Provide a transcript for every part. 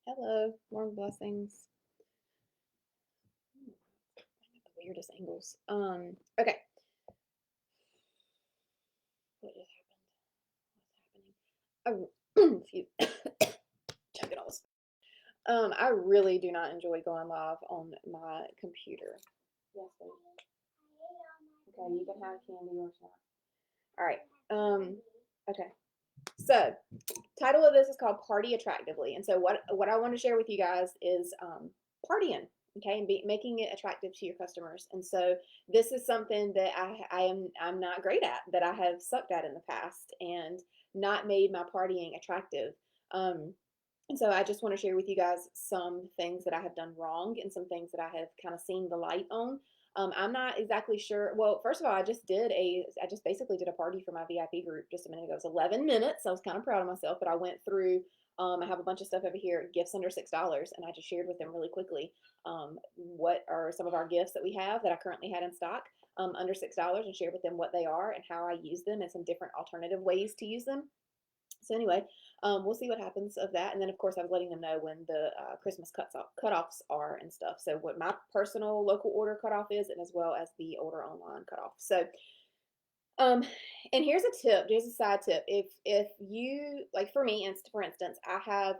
Hello, more blessings. The weirdest angles. Okay. What just happened? What's happening? Excuse. Checking all this. I really do not enjoy going live on my computer. Yes, baby. Okay, you can have candy or snack. All right. Okay. So, title of this is called Party Attractively. And so what I want to share with you guys is partying, okay, and making it attractive to your customers. And so this is something that I'm not great at, that I have sucked at in the past and not made my partying attractive. And so I just want to share with you guys some things that I have done wrong and some things that I have kind of seen the light on. I'm not exactly sure. Well, first of all, I just basically did a party for my VIP group just a minute ago. It was 11 minutes. I was kind of proud of myself, but I went through, I have a bunch of stuff over here, gifts under $6, and I just shared with them really quickly what are some of our gifts that we have that I currently had in stock under $6, and shared with them what they are and how I use them and some different alternative ways to use them. So anyway, we'll see what happens of that, and then of course I was letting them know when the Christmas cutoffs are and stuff. So what my personal local order cutoff is, and as well as the order online cutoff. So, um, and here's a tip. Here's a side tip. If you like, for me, for instance, I have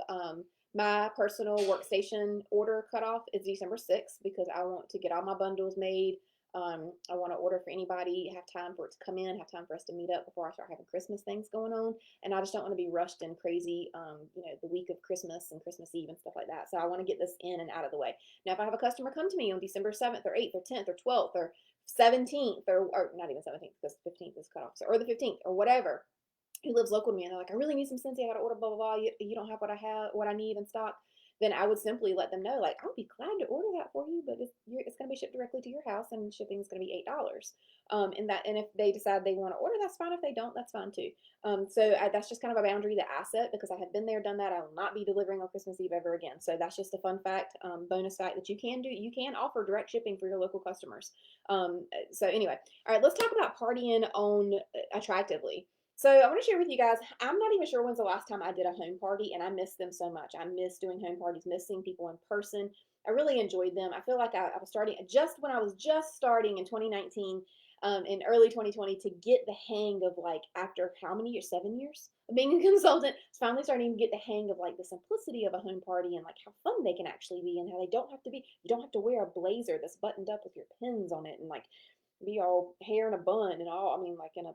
my personal workstation order cutoff is December 6th because I want to get all my bundles made. I want to order for anybody, have time for it to come in, have time for us to meet up before I start having Christmas things going on. And I just don't want to be rushed and crazy, the week of Christmas and Christmas Eve and stuff like that. So I want to get this in and out of the way. Now, if I have a customer come to me on December 7th or 8th or 10th or 12th or 17th, or not even 17th because 15th is cut off, so, or the 15th or whatever, who lives local to me, and they're like, I really need some Scentsy. I got to order blah blah blah. You don't have what I need in stock. Then I would simply let them know, like, I'll be glad to order that for you, but it's going to be shipped directly to your house, and shipping is going to be $8. And if they decide they want to order, that's fine. If they don't, that's fine too. That's just kind of a boundary that I set because I have been there, done that. I will not be delivering on Christmas Eve ever again. So that's just a fun fact, bonus fact that you can do. You can offer direct shipping for your local customers. So anyway, all right, let's talk about partying on attractively. So I want to share with you guys, I'm not even sure when's the last time I did a home party, and I miss them so much. I miss doing home parties, miss seeing people in person. I really enjoyed them. I feel like I was starting just when I was just starting in 2019, in early 2020, to get the hang of, like, after how many years, 7 years of being a consultant, it's finally starting to get the hang of like the simplicity of a home party and like how fun they can actually be and how they don't have to be, you don't have to wear a blazer that's buttoned up with your pins on it and like be all hair in a bun and all, I mean, like in a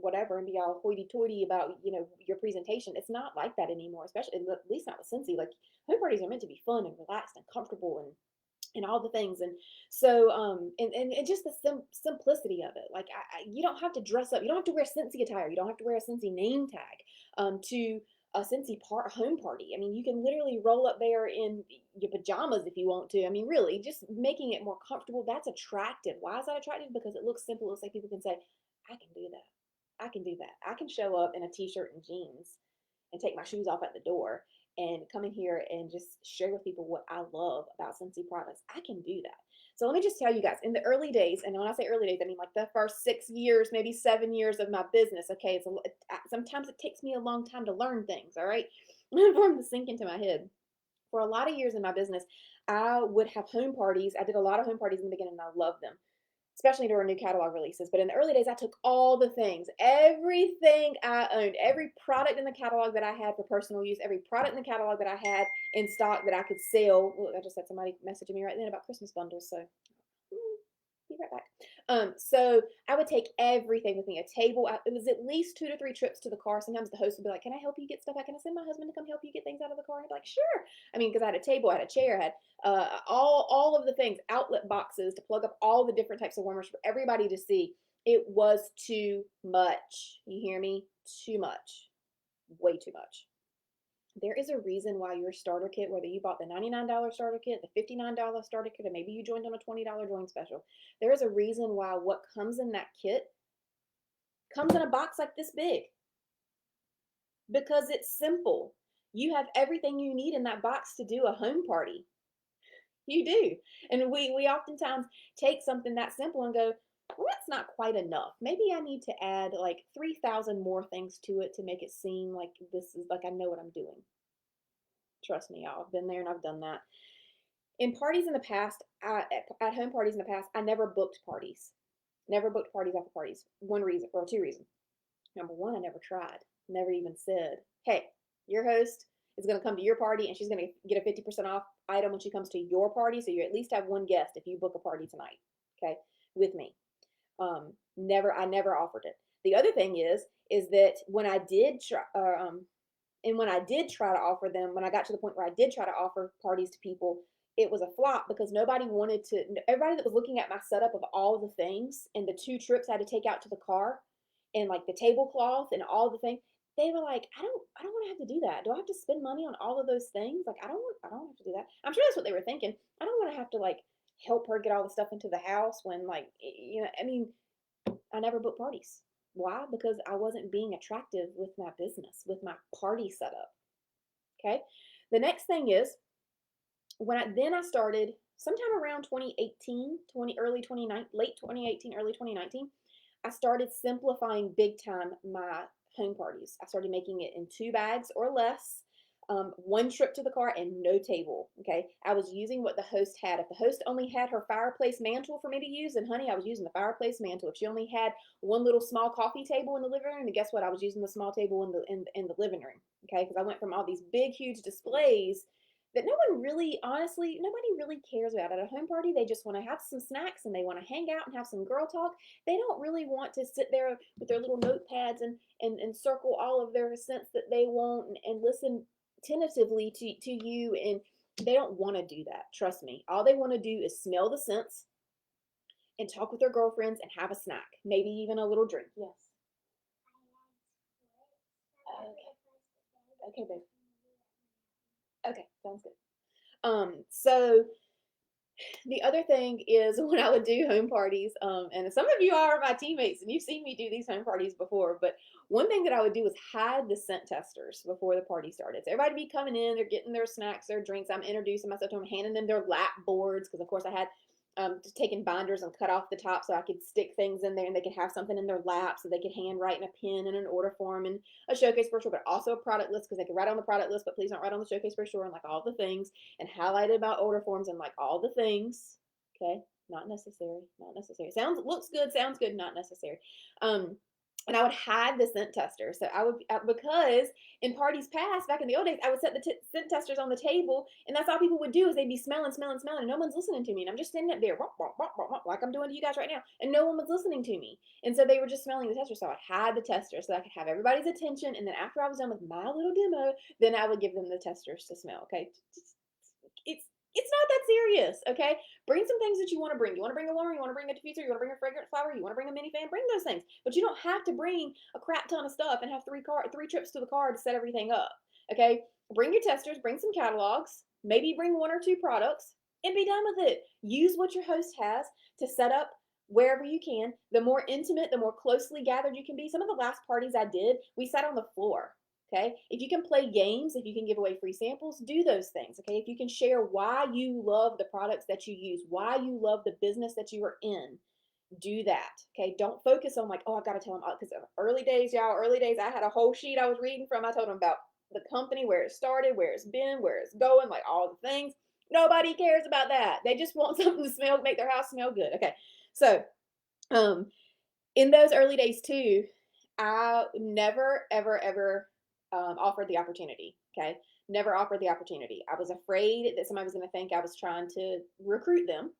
whatever, and be all hoity-toity about your presentation. It's not like that anymore, especially at least not with Scentsy. Like, home parties are meant to be fun and relaxed and comfortable and all the things. And so and just the simplicity of it. Like, you don't have to dress up, you don't have to wear Scentsy attire, you don't have to wear a Scentsy name tag to a Scentsy home party. I mean, you can literally roll up there in your pajamas if you want to. I mean, really, just making it more comfortable. That's attractive. Why is that attractive? Because it looks simple. It looks like people can say, I can do that. I can do that. I can show up in a t-shirt and jeans and take my shoes off at the door and come in here and just share with people what I love about Scentsy products. I can do that. So let me just tell you guys, in the early days, and when I say early days, I mean like the first 6 years, maybe 7 years of my business. Okay, sometimes it takes me a long time to learn things. All right, for them to sink into my head. For a lot of years in my business, I would have home parties. I did a lot of home parties in the beginning, and I loved them, especially during new catalog releases. But in the early days, I took all the things, everything I owned, every product in the catalog that I had for personal use, every product in the catalog that I had in stock that I could sell. Look, I just had somebody messaging me right then about Christmas bundles, so be right back. So I would take everything with me. A table. It was at least 2 to 3 trips to the car. Sometimes the host would be like, "Can I help you get stuff out? Can I send my husband to come help you get things out of the car?" I'd be like, "Sure." I mean, because I had a table, I had a chair, I had all of the things, outlet boxes to plug up all the different types of warmers for everybody to see. It was too much. You hear me? Too much. Way too much. There is a reason why your starter kit, whether you bought the $99 starter kit, the $59 starter kit, or maybe you joined on a $20 join special, there is a reason why what comes in that kit comes in a box like this big, because it's simple. You have everything you need in that box to do a home party. You do. And we oftentimes take something that simple and go, well, that's not quite enough. Maybe I need to add like 3,000 more things to it to make it seem like this is like I know what I'm doing. Trust me, y'all. I've been there and I've done that. In parties in the past, at home parties in the past, I never booked parties. Never booked parties after parties. One reason, or two reasons. Number one, I never tried. Never even said, hey, your host is going to come to your party and she's going to get a 50% off item when she comes to your party. So you at least have one guest if you book a party tonight, okay, with me. I never offered it. The other thing is that when I did try, and when I did try to offer them, when I got to the point where I did try to offer parties to people, it was a flop because nobody wanted to, everybody that was looking at my setup of all the things and the 2 trips I had to take out to the car and like the tablecloth and all the things, they were like, I don't want to have to do that. Do I have to spend money on all of those things? Like, I don't have to do that. I'm sure that's what they were thinking. I don't want to have to like help her get all the stuff into the house when like, I mean, I never booked parties. Why? Because I wasn't being attractive with my business, with my party setup. Okay. The next thing is I started sometime around 2018, early 2019, late 2018, early 2019, I started simplifying big time my home parties. I started making it in 2 bags or less. 1 trip to the car and no table. Okay. I was using what the host had. If the host only had her fireplace mantle for me to use, then honey, I was using the fireplace mantle. If she only had one little small coffee table in the living room, then guess what? I was using the small table in the living room. Okay. Because I went from all these big, huge displays that no one really, honestly, nobody really cares about. At a home party, they just want to have some snacks and they want to hang out and have some girl talk. They don't really want to sit there with their little notepads and circle all of their scents that they want and listen tentatively to you, and they don't want to do that. Trust me. All they want to do is smell the scents and talk with their girlfriends and have a snack, maybe even a little drink. Yes. Okay. Okay, babe. Okay, sounds good. So the other thing is when I would do home parties, and some of you are my teammates and you've seen me do these home parties before, but one thing that I would do was hide the scent testers before the party started. So everybody be coming in, they're getting their snacks, their drinks. I'm introducing myself to them, handing them their lap boards, because of course I had just taken binders and cut off the top so I could stick things in there and they could have something in their lap so they could hand write in a pen and an order form and a showcase brochure, but also a product list because they could write on the product list, but please don't write on the showcase brochure and like all the things, and highlighted about order forms and like all the things. Okay, not necessary, not necessary. Looks good, sounds good, not necessary. And I would hide the scent tester. So I would, because in parties past, back in the old days, I would set the scent testers on the table, and that's all people would do is they'd be smelling, and no one's listening to me, and I'm just sitting up there, like I'm doing to you guys right now, and no one was listening to me, and so they were just smelling the tester. So I'd hide the tester so I could have everybody's attention, and then after I was done with my little demo, then I would give them the testers to smell. Okay, it's not that serious, okay? Bring some things that you want to bring. You want to bring a warmer, you want to bring a diffuser, you want to bring a fragrant flower, you want to bring a mini fan, bring those things. But you don't have to bring a crap ton of stuff and have 3 trips to the car to set everything up, okay? Bring your testers, bring some catalogs, maybe bring 1 or 2 products, and be done with it. Use what your host has to set up wherever you can. The more intimate, the more closely gathered you can be. Some of the last parties I did, we sat on the floor. Okay. If you can play games, if you can give away free samples, do those things. Okay. If you can share why you love the products that you use, why you love the business that you are in, do that. Okay. Don't focus on like, oh, I've got to tell them, because early days, I had a whole sheet I was reading from. I told them about the company, where it started, where it's been, where it's going, like all the things. Nobody cares about that. They just want something to smell, make their house smell good. Okay. So, in those early days too, I never, ever, ever offered the opportunity. Okay. Never offered the opportunity. I was afraid that somebody was going to think I was trying to recruit them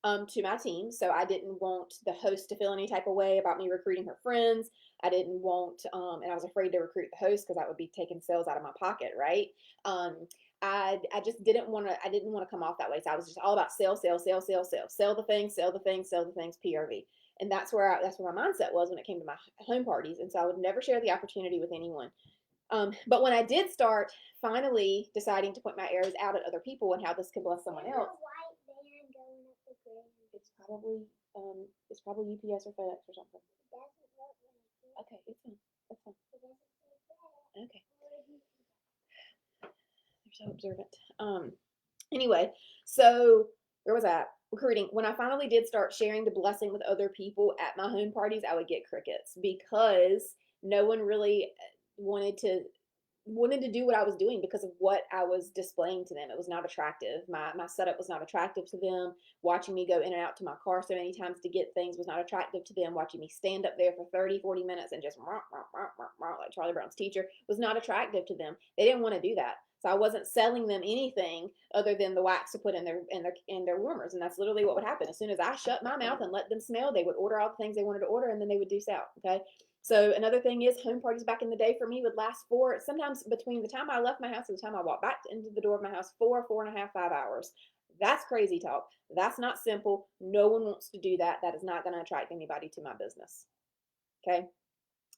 to my team. So I didn't want the host to feel any type of way about me recruiting her friends. I didn't want, and I was afraid to recruit the host because that would be taking sales out of my pocket. Right. I just didn't want to come off that way. So I was just all about sell the things, PRV. And that's where my mindset was when it came to my home parties. And so I would never share the opportunity with anyone. But when I did start finally deciding to point my arrows out at other people and how this could bless someone else, it's probably UPS or FedEx or something. Okay, it's fine. That's fine. Okay. You're so observant. Anyway, so where was I? Recruiting. When I finally did start sharing the blessing with other people at my home parties, I would get crickets because no one really wanted to wanted to do what I was doing because of what I was displaying to them. It was not attractive. My setup was not attractive to them. Watching me go in and out to my car so many times to get things was not attractive to them. Watching me stand up there for 30, 40 minutes and just like Charlie Brown's teacher was not attractive to them. They didn't want to do that. So I wasn't selling them anything other than the wax to put in their warmers. And that's literally what would happen. As soon as I shut my mouth and let them smell, they would order all the things they wanted to order, and then they would deuce out. Okay. So another thing is, home parties back in the day for me would last for, sometimes between the time I left my house and the time I walked back into the door of my house, 4.5, 5 hours. That's crazy talk. That's not simple. No one wants to do that. That is not going to attract anybody to my business. Okay.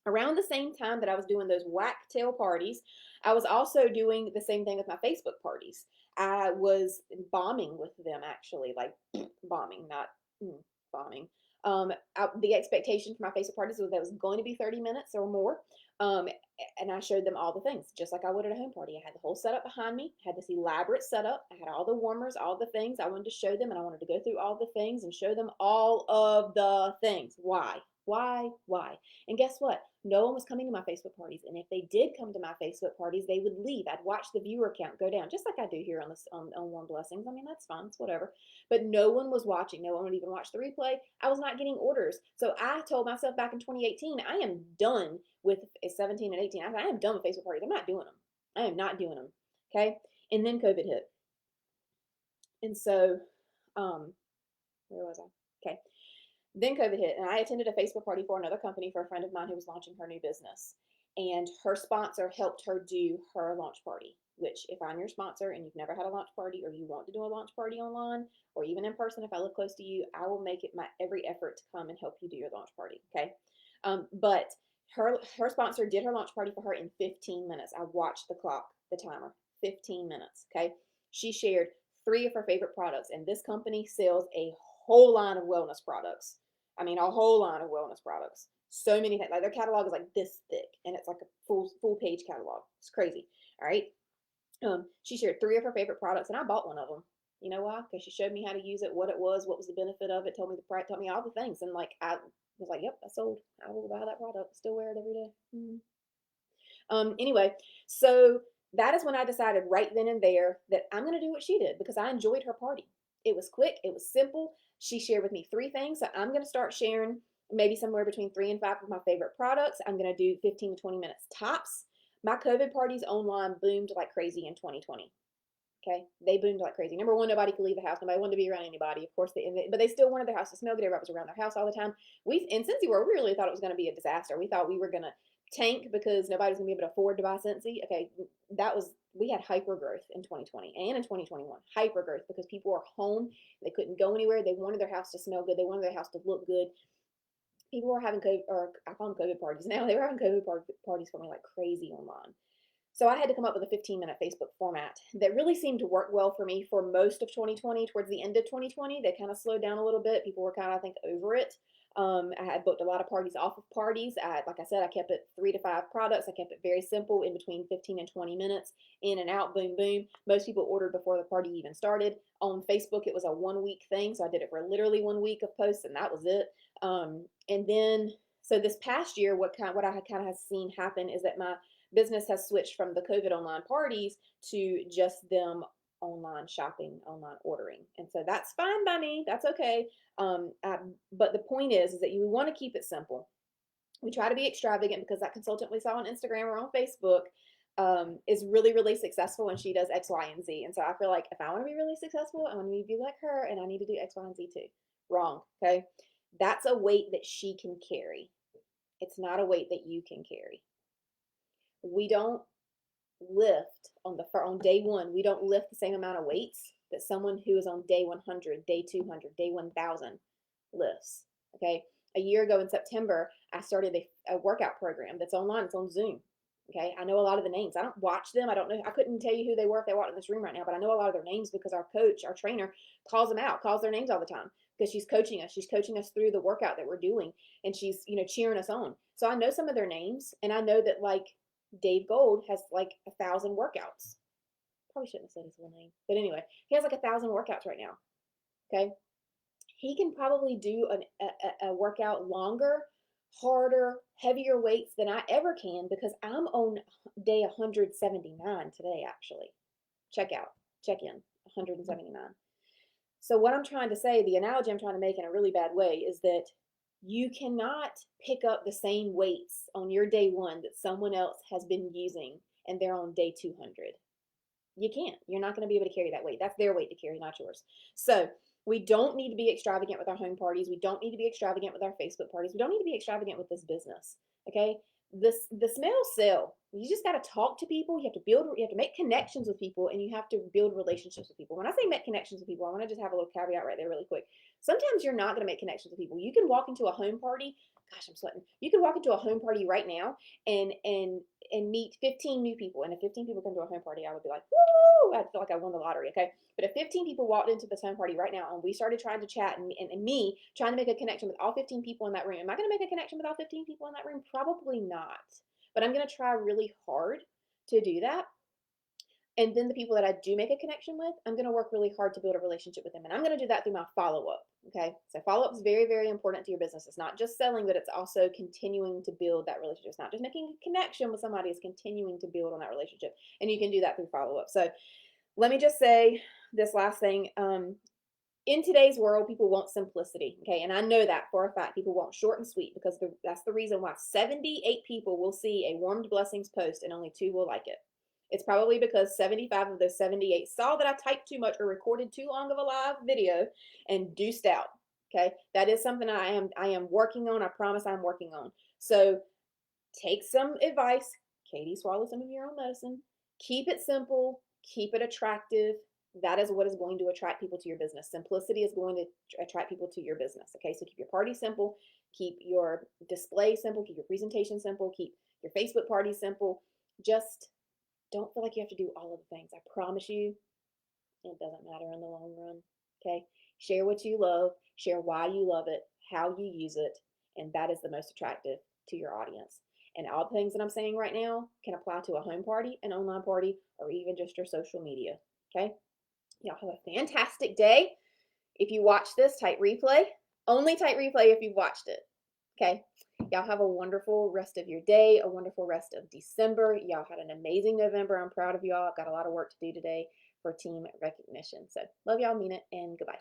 Around the same time that I was doing those whack tail parties, I was also doing the same thing with my Facebook parties. I was bombing with them, actually, like bombing, not bombing. The expectation for my Facebook parties was that it was going to be 30 minutes or more. Um, and I showed them all the things, just like I would at a home party. I had the whole setup behind me, had this elaborate setup. I had all the warmers, all the things I wanted to show them, and I wanted to go through all the things and show them all of the things. Why? Why? And guess what? No one was coming to my Facebook parties. And if they did come to my Facebook parties, they would leave. I'd watch the viewer count go down, just like I do here on this on Warm Blessings. I mean, that's fine. It's whatever. But no one was watching. No one would even watch the replay. I was not getting orders. So I told myself back in 2018, I am done with 17 and 18. I am done with Facebook parties. I'm not doing them. I am not doing them. Okay. And then COVID hit. And so, where was I? Okay. Then COVID hit, and I attended a Facebook party for another company for a friend of mine who was launching her new business. And her sponsor helped her do her launch party, which, if I'm your sponsor and you've never had a launch party, or you want to do a launch party online or even in person, if I live close to you, I will make it my every effort to come and help you do your launch party. Okay. But her sponsor did her launch party for her in 15 minutes. I watched the clock, the timer, 15 minutes. Okay. She shared 3 of her favorite products, and this company sells a whole line of wellness products. I mean, a whole line of wellness products. So many things. Like, their catalog is like this thick, and it's like a full page catalog. It's crazy. All right. She shared 3 of her favorite products, and I bought one of them. You know why? Because she showed me how to use it, what it was the benefit of it, told me the price, told me all the things, and like I was like, yep, I sold. I will buy that product. Still wear it every day. Anyway, so that is when I decided right then and there that I'm going to do what she did, because I enjoyed her party. It was quick. It was simple. She shared with me 3 things. So I'm going to start sharing maybe somewhere between 3 and 5 of my favorite products. I'm going to do 15 to 20 minutes tops. My COVID parties online boomed like crazy in 2020. Okay, they boomed like crazy. Number one, nobody could leave the house. Nobody wanted to be around anybody. Of course, but they still wanted their house to smell good. Everybody was around their house all the time. We in Scentsy World, we really thought it was going to be a disaster. We thought we were going to tank because nobody was going to be able to afford to buy Scentsy. Okay, we had hyper growth in 2020 and in 2021. Hyper growth because people were home. They couldn't go anywhere. They wanted their house to smell good. They wanted their house to look good. People were having COVID, or I call them COVID parties now. They were having COVID parties for me like crazy online. So I had to come up with a 15-minute Facebook format that really seemed to work well for me for most of 2020. Towards the end of 2020, they kind of slowed down a little bit. People were kind of, I think, over it. I had booked a lot of parties off of parties. Like I said, I kept it 3 to 5 products. I kept it very simple, in between 15 and 20 minutes, in and out, boom, boom. Most people ordered before the party even started. On Facebook, it was a 1-week thing, so I did it for literally 1 week of posts, and that was it. And then, so this past year, what I kind of have seen happen is that my business has switched from the COVID online parties to just them online shopping, online ordering. And so that's fine by me. That's okay. But the point is that you want to keep it simple. We try to be extravagant because that consultant we saw on Instagram or on Facebook is really, really successful, and she does X, Y, and Z. And so I feel like if I want to be really successful, I want to be like her, and I need to do X, Y, and Z too. Wrong. Okay. That's a weight that she can carry. It's not a weight that you can carry. We don't lift on day 1. We don't lift the same amount of weights that someone who is on day 100, day 200, day 1000 lifts. Okay. A year ago in September, I started a workout program that's online. It's on Zoom. Okay. I know a lot of the names. I don't watch them. I don't know. I couldn't tell you who they were if they walked in this room right now, but I know a lot of their names because our coach, our trainer, calls them out, calls their names all the time, because she's coaching us. She's coaching us through the workout that we're doing, and she's, cheering us on. So I know some of their names, and I know that, like, Dave Gold has like 1,000 workouts. Probably shouldn't have said his full name, but anyway, he has like 1,000 workouts right now. Okay, he can probably do a workout longer, harder, heavier weights than I ever can, because I'm on day 179 today, actually. Check in, 179. So what I'm trying to say, the analogy I'm trying to make in a really bad way is that you cannot pick up the same weights on your day 1 that someone else has been using and they're on day 200. You can't. You're not going to be able to carry that weight. That's their weight to carry, not yours. So we don't need to be extravagant with our home parties. We don't need to be extravagant with our Facebook parties. We don't need to be extravagant with this business. Okay. The smells sell. You just got to talk to people. You have to make connections with people, and you have to build relationships with people. When I say make connections with people, I want to just have a little caveat right there really quick. Sometimes you're not going to make connections with people. You can walk into a home party. Gosh, I'm sweating. You can walk into a home party right now and meet 15 new people. And if 15 people come to a home party, I would be like, woo! I'd feel like I won the lottery, okay? But if 15 people walked into this home party right now and we started trying to chat and me trying to make a connection with all 15 people in that room, am I going to make a connection with all 15 people in that room? Probably not. But I'm going to try really hard to do that. And then the people that I do make a connection with, I'm going to work really hard to build a relationship with them. And I'm going to do that through my follow-up. Okay. So follow-up is very, very important to your business. It's not just selling, but it's also continuing to build that relationship. It's not just making a connection with somebody, it's continuing to build on that relationship. And you can do that through follow-up. So let me just say this last thing. In today's world, people want simplicity. Okay. And I know that for a fact. People want short and sweet because that's the reason why 78 people will see a warmed blessings post and only 2 will like it. It's probably because 75 of those 78 saw that I typed too much or recorded too long of a live video and deuced out. Okay. That is something I am working on. I promise I'm working on. So take some advice. Katie, swallow some of your own medicine. Keep it simple. Keep it attractive. That is what is going to attract people to your business. Simplicity is going to attract people to your business. Okay. So keep your party simple. Keep your display simple. Keep your presentation simple. Keep your Facebook party simple. Just don't feel like you have to do all of the things. I promise you, it doesn't matter in the long run. Okay. Share what you love, share why you love it, how you use it, and that is the most attractive to your audience. And all the things that I'm saying right now can apply to a home party, an online party, or even just your social media. Okay. Y'all have a fantastic day. If you watch this, type replay. Only type replay if you've watched it. Okay. Y'all have a wonderful rest of your day, a wonderful rest of December. Y'all had an amazing November. I'm proud of y'all. I've got a lot of work to do today for team recognition. So love y'all, mean it, and goodbye.